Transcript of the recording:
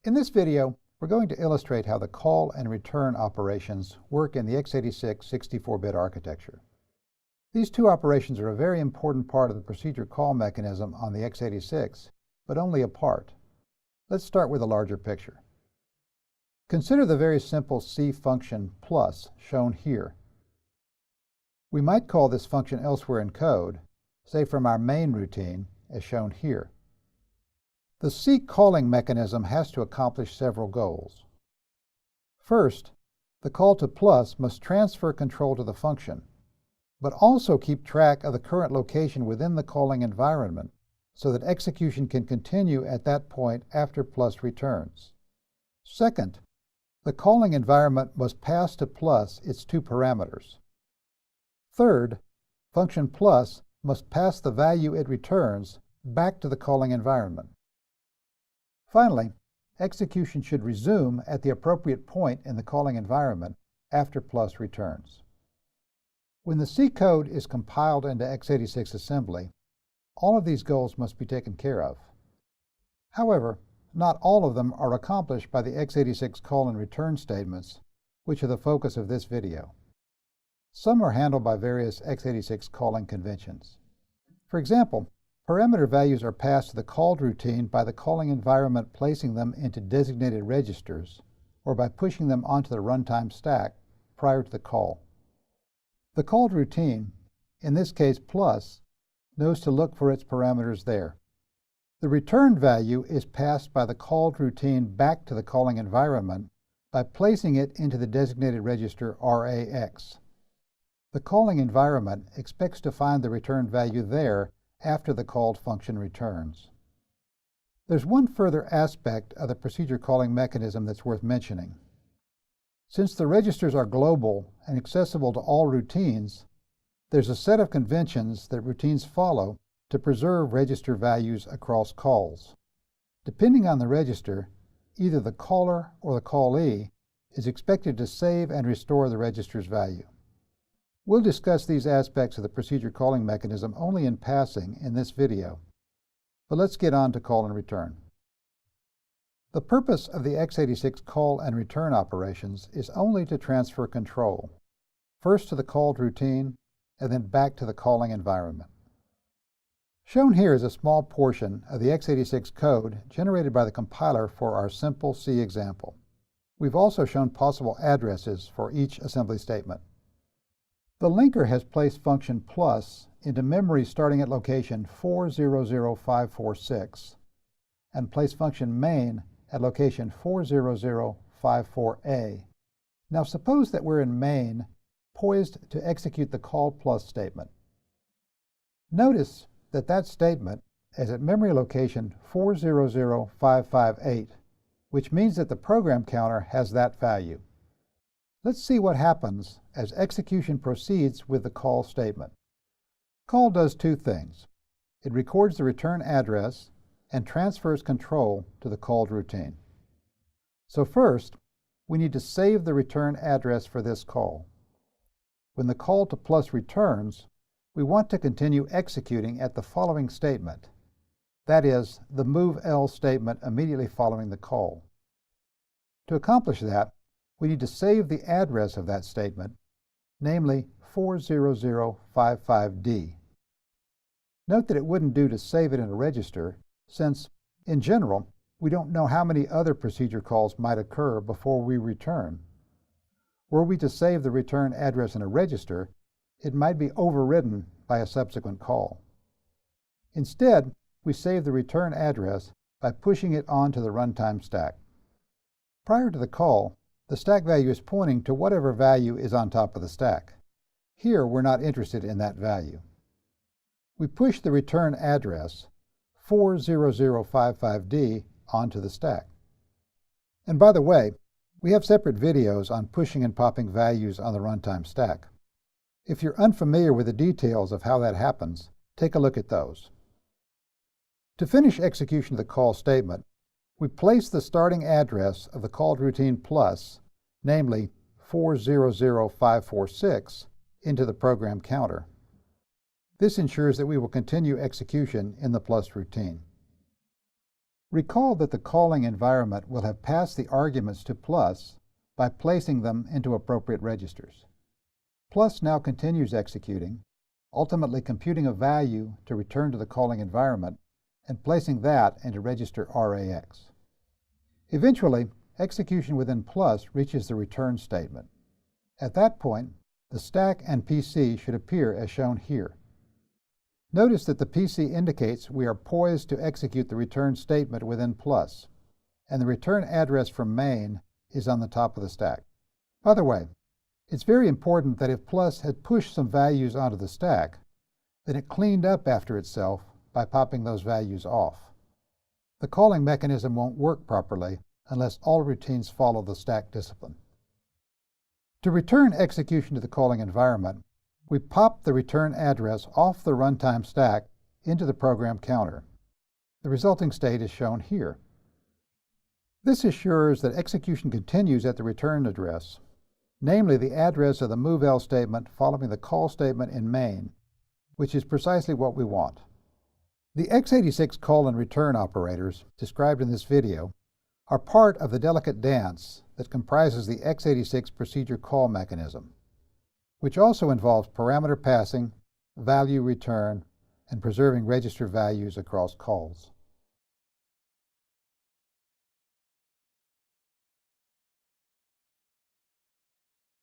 In this video, we're going to illustrate how the call and return operations work in the x86 64-bit architecture. These two operations are a very important part of the procedure call mechanism on the x86, but only a part. Let's start with a larger picture. Consider the very simple C function plus shown here. We might call this function elsewhere in code, say from our main routine, as shown here. The C calling mechanism has to accomplish several goals. First, the call to plus must transfer control to the function, but also keep track of the current location within the calling environment so that execution can continue at that point after plus returns. Second, the calling environment must pass to plus its two parameters. Third, function plus must pass the value it returns back to the calling environment. Finally, execution should resume at the appropriate point in the calling environment after plus returns. When the C code is compiled into x86 assembly, all of these goals must be taken care of. However, not all of them are accomplished by the x86 call and return statements, which are the focus of this video. Some are handled by various x86 calling conventions. For example, parameter values are passed to the called routine by the calling environment placing them into designated registers, or by pushing them onto the runtime stack prior to the call. The called routine, in this case plus, knows to look for its parameters there. The return value is passed by the called routine back to the calling environment by placing it into the designated register RAX. The calling environment expects to find the return value there after the called function returns. There's one further aspect of the procedure calling mechanism that's worth mentioning. Since the registers are global and accessible to all routines, there's a set of conventions that routines follow to preserve register values across calls. Depending on the register, either the caller or the callee is expected to save and restore the register's value. We'll discuss these aspects of the procedure calling mechanism only in passing in this video, but let's get on to call and return. The purpose of the x86 call and return operations is only to transfer control, first to the called routine and then back to the calling environment. Shown here is a small portion of the x86 code generated by the compiler for our simple C example. We've also shown possible addresses for each assembly statement. The linker has placed function plus into memory starting at location 400546 and placed function main at location 40054A. Now suppose that we're in main, poised to execute the call plus statement. Notice that that statement is at memory location 400558, which means that the program counter has that value. Let's see what happens as execution proceeds with the call statement. Call does two things. It records the return address and transfers control to the called routine. So first, we need to save the return address for this call. When the call to plus returns, we want to continue executing at the following statement. That is, the move-L statement immediately following the call. To accomplish that, we need to save the address of that statement, namely 40055D. Note that it wouldn't do to save it in a register, since, in general, we don't know how many other procedure calls might occur before we return. Were we to save the return address in a register, it might be overridden by a subsequent call. Instead, we save the return address by pushing it onto the runtime stack. Prior to the call, the stack value is pointing to whatever value is on top of the stack. Here, we're not interested in that value. We push the return address, 40055D, onto the stack. And by the way, we have separate videos on pushing and popping values on the runtime stack. If you're unfamiliar with the details of how that happens, take a look at those. To finish execution of the call statement, we place the starting address of the called routine plus, namely 400546, into the program counter. This ensures that we will continue execution in the plus routine. Recall that the calling environment will have passed the arguments to plus by placing them into appropriate registers. Plus now continues executing, ultimately computing a value to return to the calling environment and placing that into register RAX. Eventually, execution within plus reaches the return statement. At that point, the stack and PC should appear as shown here. Notice that the PC indicates we are poised to execute the return statement within plus, and the return address from main is on the top of the stack. By the way, it's very important that if plus had pushed some values onto the stack, then it cleaned up after itself by popping those values off. The calling mechanism won't work properly unless all routines follow the stack discipline. To return execution to the calling environment, we pop the return address off the runtime stack into the program counter. The resulting state is shown here. This assures that execution continues at the return address, namely the address of the movl statement following the call statement in main, which is precisely what we want. The x86 call and return operators described in this video are part of the delicate dance that comprises the x86 procedure call mechanism, which also involves parameter passing, value return, and preserving register values across calls.